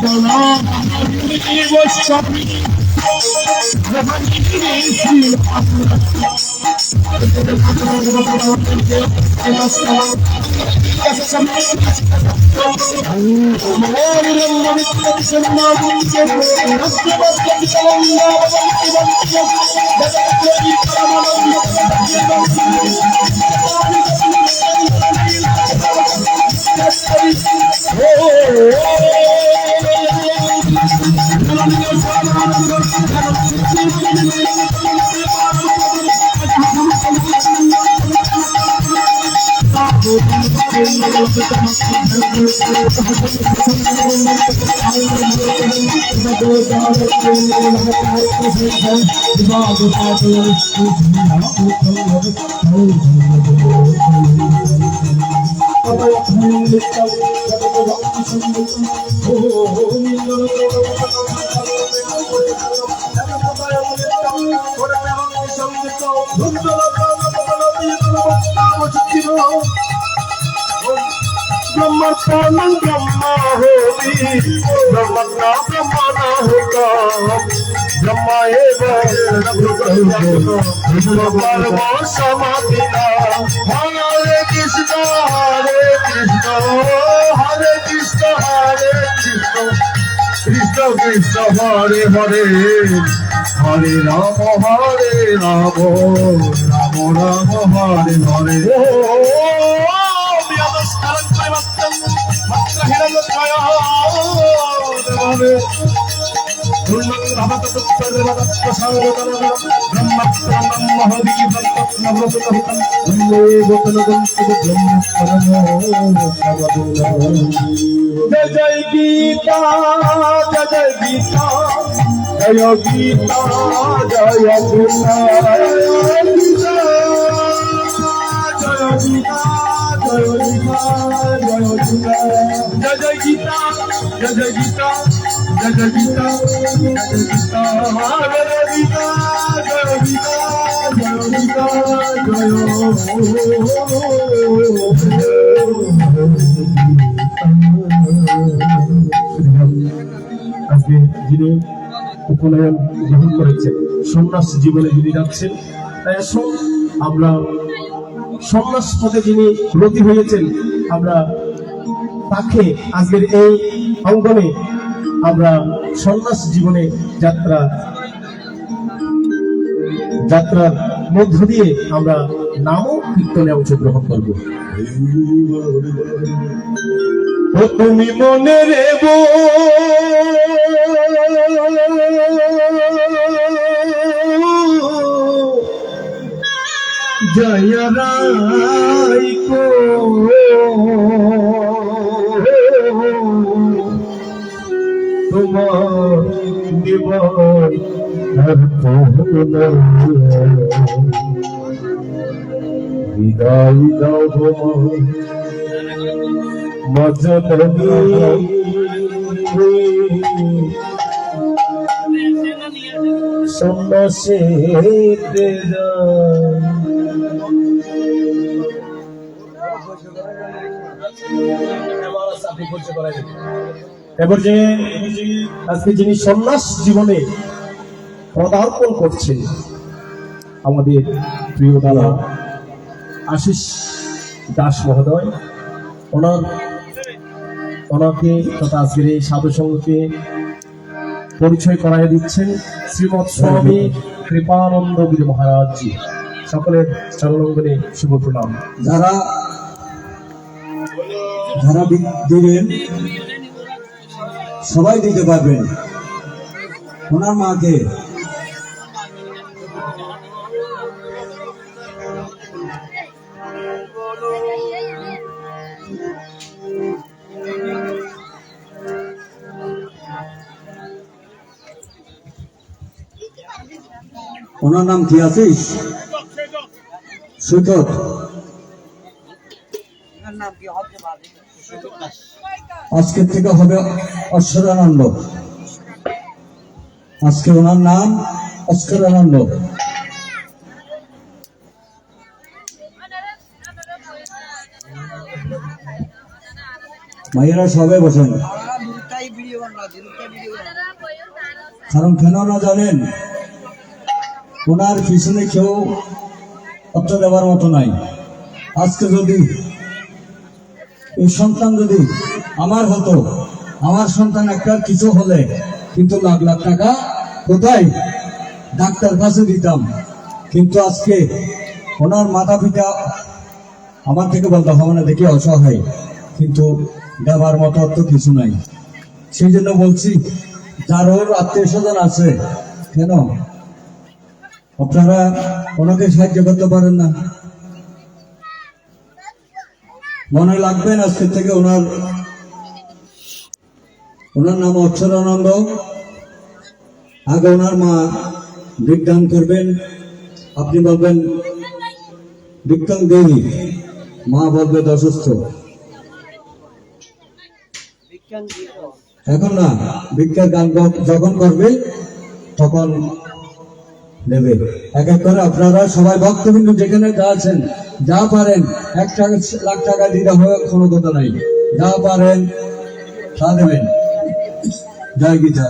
Hare Hare Hare Rama Rama Hare Hare Jai Gita, Jai Gita, Jai Gita, Jai Gita, Jai Gita, Jai Gita, Jai Gita, Jai Gita, আজকে যিনি উপনয়ন গ্রহণ করেছেন সন্ন্যাস জীবনে যিনি যাচ্ছেন তাই আসুন আমরা সন্ন্যাস পথে যিনি ব্রতী হয়েছেন আমরা তাকে আজকের এই অঙ্গনে আমরা সন্ন্যাস জীবনে যাত্রার মধ্য দিয়ে আমরা নাম কীর্তনে অংশগ্রহণ করব। তুমি মনে রেব জয় রাই কো তোমার দেবর বিদায় দাও তোমার মজননী সন্ন্যাসে এবার যে আজকে যিনি সন্ন্যাস জীবনে পদার্পণ করছেন আমাদের প্রিয় দাদা আশিস দাস মহোদয়, ওনাকে তথা আজকের এই সাধু সঙ্গকে পরিচয় করাই দিচ্ছেন শ্রীমৎ স্বামী কৃপানন্দ গিরি মহারাজজি। সকলের চরণাঙ্গনে শুভ প্রণাম। যারা দিবেন সবাই দিতে পারবেন। ওনার মাকে ওনার নাম কি আছিস? সৈকত। আজকের থেকে হবে অশ্বরানন্দ। আজকে ওনার নাম অস্করানন্দ। মায়েরা সবাই বসেন। কারণ কেন না জানেন, ওনার পিছনে কেউ অর্থ দেওয়ার মতো নাই। আজকে যদি এই সন্তান যদি আমার হতো, আমার সন্তান একটা কিছু হলে কিন্তু লাখ লাখ টাকা কোথায় ডাক্তার কাছে দিতাম, কিন্তু আজকে ওনার মাতা পিতা আমার থেকে বলতে হবে না দেখি অসহায়, কিন্তু দেওয়ার মতো অর্থ কিছু নাই। সেই জন্য বলছি, যার ওর আত্মীয় স্বজন আছে, কেন আপনারা ওনাকে সাহায্য করতে পারেন না? মনে লাগবেন আজকে থেকে ওনার নাম অক্ষরানন্দ। আগে ওনার মা বিজ্ঞান করবেন, আপনি বলবেন বিজ্ঞান দেবী, মা বলবে অসুস্থ। এখন না, বিজ্ঞান গান যখন করবে তখন দেবে। এক এক করে আপনারা সবাই ভক্তবৃন্দ যেখানে যা আছেন, যা পারেন, 1 লাখ টাকা দিতে হবে কোনো কথা নাই, যা পারেন তা দেবেন। জয় গীতা।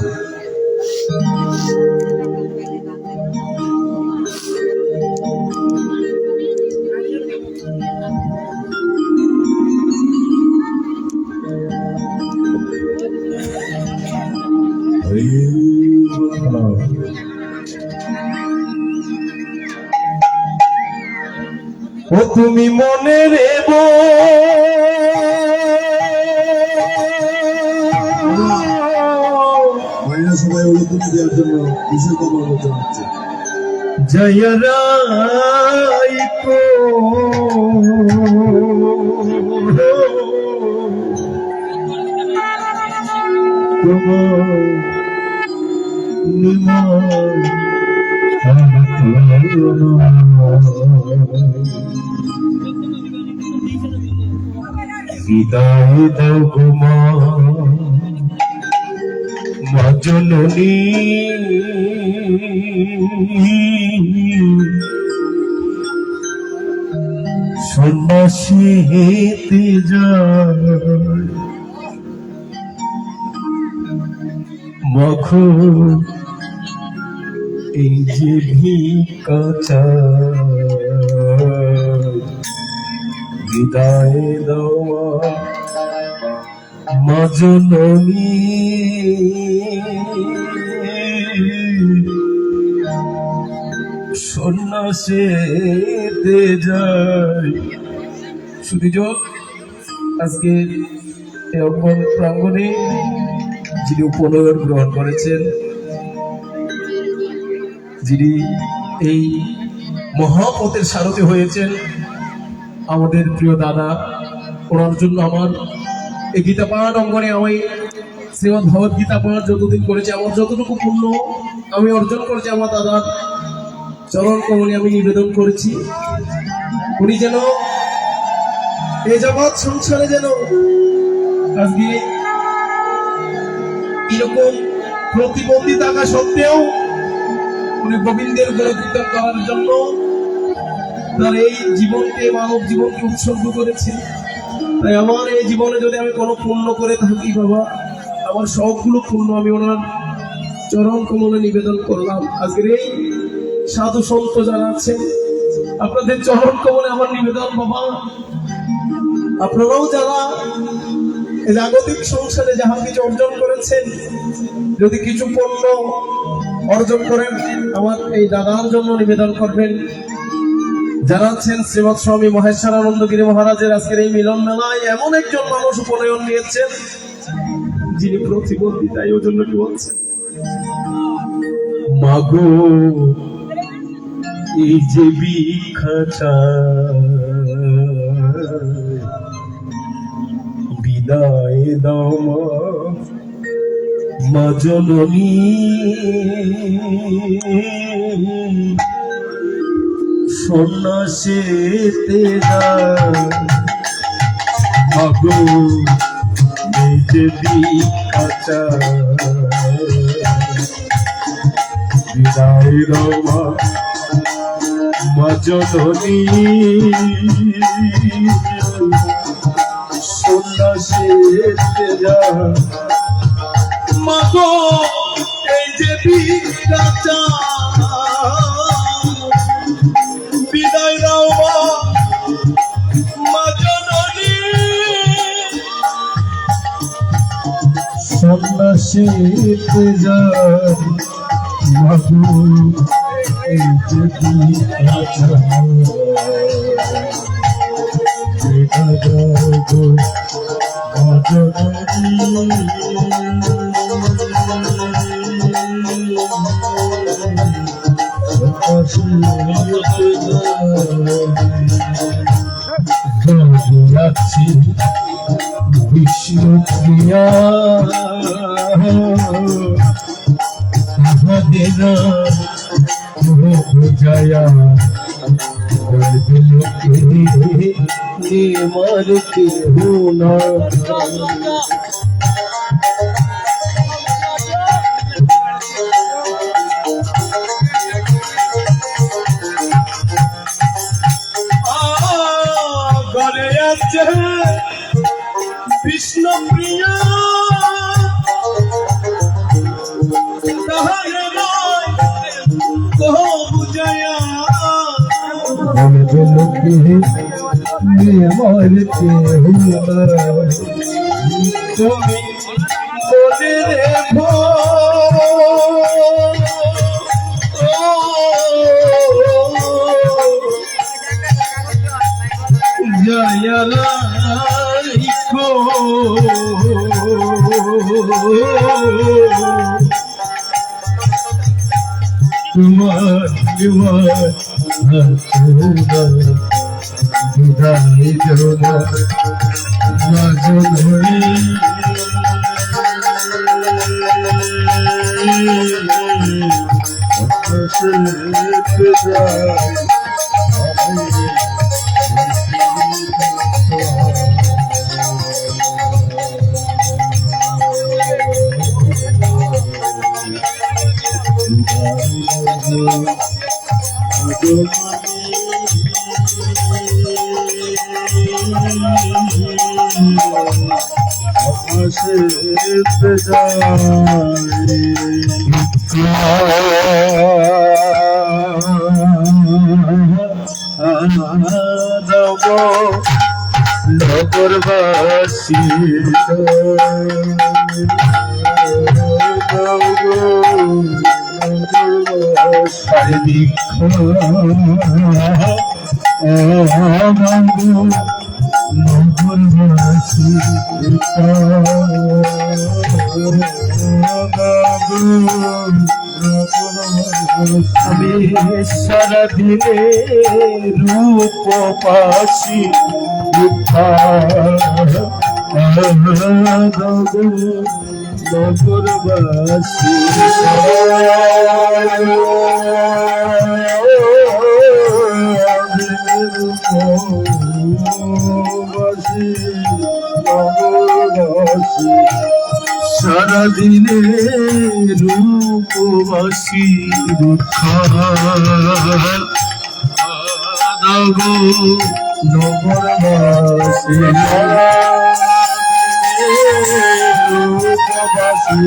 ও তুমি মনে রেব মহিলা সবাই অনুমতি দেওয়ার জন্য বিশেষ অনুরোধ জানাচ্ছি। জয় রাই কো বিদায় দাও গো মা জননী, সন্ন্যাসী হেতে যায় মখো এই যে ভিক্ষা চায়। বিদায় দাও মা জননী, সন্ন্যাসীতে যায়। শুধুজন আজকে এই অঙ্গন প্রাঙ্গণে যিনি উপনয়ন গ্রহণ করেছেন, যিনি এই মহাপথের সারথি হয়েছেন, আমাদের প্রিয় দাদা, ওনার জন্য আমার এই গীতা পাঠ অঙ্গনে আমি শ্রীমদ ভগবত গীতা পাঠ যতদিন করেছি, আমার যতটুকু পুণ্য আমি অর্জন করেছি আমার দাদার চরণ কমলে আমি নিবেদন করেছি। উনি যেন এই জগৎ সংসারে যেন আজকে এরকম প্রতিবন্ধী থাকা সত্ত্বেও উনি গোবিন্দের গুণকীর্তন করার জন্য তার এই জীবনকে, মানব জীবনকে উৎসর্গ করেছে। তাই আমার এই জীবনে যদি আমি কোনো পুণ্য করে থাকি বাবা, আমার সবগুলো পুণ্য আমি ওনার চরণ কমলে নিবেদন করলাম। আজকের এই সাধু সন্ত যারা আছেন, আপনাদের চরণ কমলে আমার নিবেদন বাবা, আপনারাও যারা জাগতিক সংসারে যাহা কিছু অর্জন করেছেন, যদি কিছু পুণ্য অর্জন করেন আমার এই দাদার জন্য নিবেদন করবেন। যারা আছেন শ্রীমৎ স্বামী মহেশ্বরানন্দ গিরি মহারাজের আজকের এই মিলন মেলায় এমন একজন মানুষ উপনয়ন নিয়েছেন যিনি প্রতিবন্ধী। তাই ওর জন্য কি বলছেন, মাগো এই যে ভিক্ষা চায়, বিদায় দাও মা জননী, সন্ন্যাসীতে যায় মাগো এই যে ভিক্ষা চায়, বিদায় দাও মা জননী, সন্ন্যাসীতে যায় বিদায় দাও মা জননী। সন্ন্যাসী যায় মাগো এই যদি আচ্ছা বিষ্ণুপ্রিয়া জয়া মারতে না ঘরে আছে বিষ্ণুপ্রিয়া বুঝায়া তুমি বলে রেখো জয়ালাইখো তোমার বিদায় জনা রাজন হয়ে নগরবাসী নগরবাসী আমি সারাদিনে রূপবাসী নগরবাসী সারাদিনে রূপবাসী নগরবাসী রূপবাসী